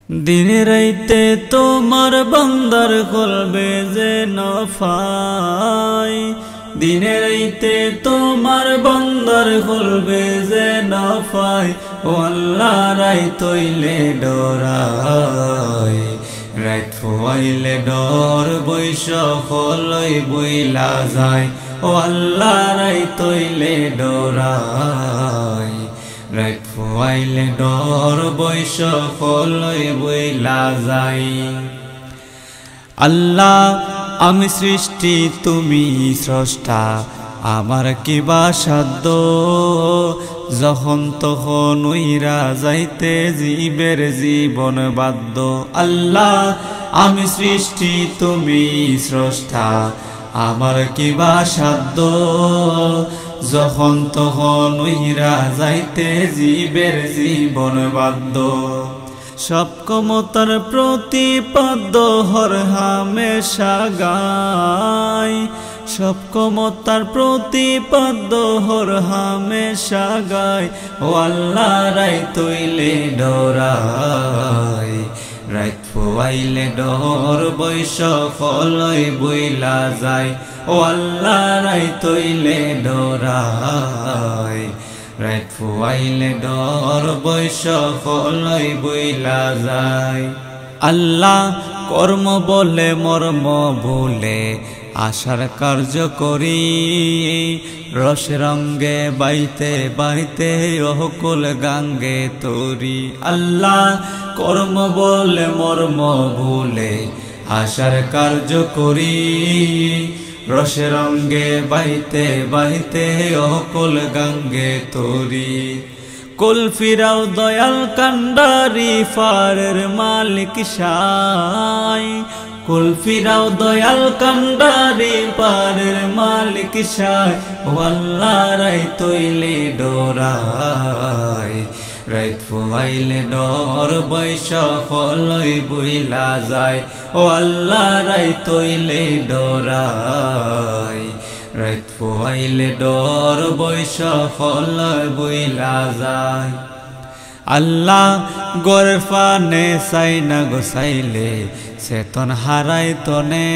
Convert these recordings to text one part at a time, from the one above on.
দিনে রাইতে তোমার বান্দার কলবে যে নফাই, দিনে রাইতে তোমার বান্দার কলবে যে নফাই, ও আল্লাহ রাই তৈলে ডরাই, রাত ফুয়াইলে ডর বৈশ কলই বইলা যায়, ও আল্লাহ রাই তৈলে ডরাই, রাত ফুয়াইলে ডর বৈশ কলই বইলা যায়। আল্লাহ আমি সৃষ্টি তুমি স্রষ্টা, আমার কিবা সাধ্য, যখন তখন উইরা যাইতে জীবের জীবন বাধ্য। আল্লাহ আমি সৃষ্টি তুমি স্রষ্টা, আমার কিবা সাধ্য, যখন তখন উইরা যাইতে জীবের জীবন বাধ্য। সব ক্ষমতার প্রতিপাদ্য হর হামেশা গাই, সব ক্ষমতার প্রতিপাদ্য হর হামেশা গাই, ও আল্লাহ রাই তৈলে ডরাই, রাত ফুয়াইলে ডর বৈশ কলই বইলা যায়, ও আল্লাহ রাই তৈলে ডরাই, রাত ফুয়াইলে ডর বৈশ কলই বইলা যায়। আল্লাহ কর্ম বলে মর্ম ভুলে আশার কার্য করি, রস রঙ্গে বাইতে বাইতে অকুল গাঙ্গে তরি। আল্লাহ কর্ম বলে মর্ম ভুলে আশার কার্য করি, রসে রঙ্গে বাইতে বাইতে অকুল গাঙ্গে তরি। কুল ফিরাও দয়াল কান্ডারি ফারের মালিক শাই, কুল ফিরাও দয়াল কান্ডারি পারের মালিক শাই, ও আল্লাহ রাই তৈলে ডরাই, রাত ফুয়াইলে ডর বৈশ কলই বইলা যায়, ও আল্লাহ রাই তৈলে ডরাই, রাত ফুয়াইলে ডর বৈশ কলই বইলা যায়। আল্লাহ গর ফানে চাই না গোসাইলে চেতন হারাই তনে,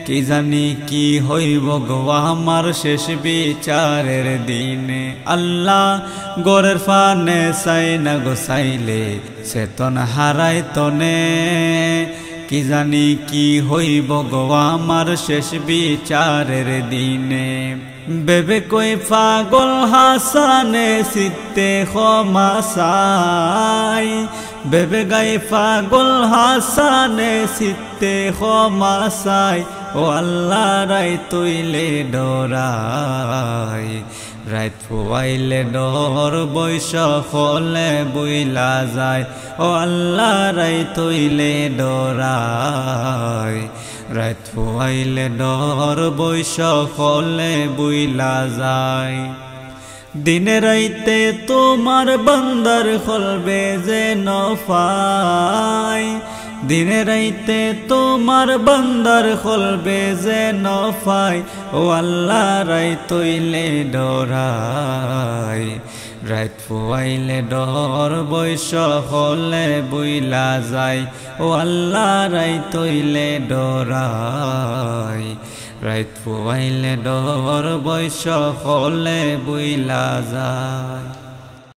কি জানি কি হইব গো আমার শেষ বিচারের দিনে। আল্লাহ গরের ফানে চাই না গোসাইলে চেতন হারাই তনে, কি জানি কি হইব গো আমার শেষ বিচারের দিনে। বেবে কই পাগল হাসানে সিতে ক্ষমা চাই, বেবে গাই পাগল হাসানে সিতে ক্ষমা চাই, ও আল্লাহ রাই তৈলে ডরাই, রাত ফুয়াইলে ডর বৈশ কলে বইলা যায়, ও আল্লাহ রাই তৈলে ডরাই, রাত ফুয়াইলে ডর বৈশ কলে বইলা যায়। দিনে রাইতে তোমার বান্দার কলবে যে নফাই, দিনে রাইতে তোমার বান্দার কলবে যে নফাই, ও আল্লাহ রাই তৈলে ডরাই, রাত ফুয়াইলে ডর বৈশ কলে বইলা যায়, ও আল্লাহ রাই তৈলে ডরাই, রাত ফুয়াইলে ডর বৈশ কলে বইলা যায়।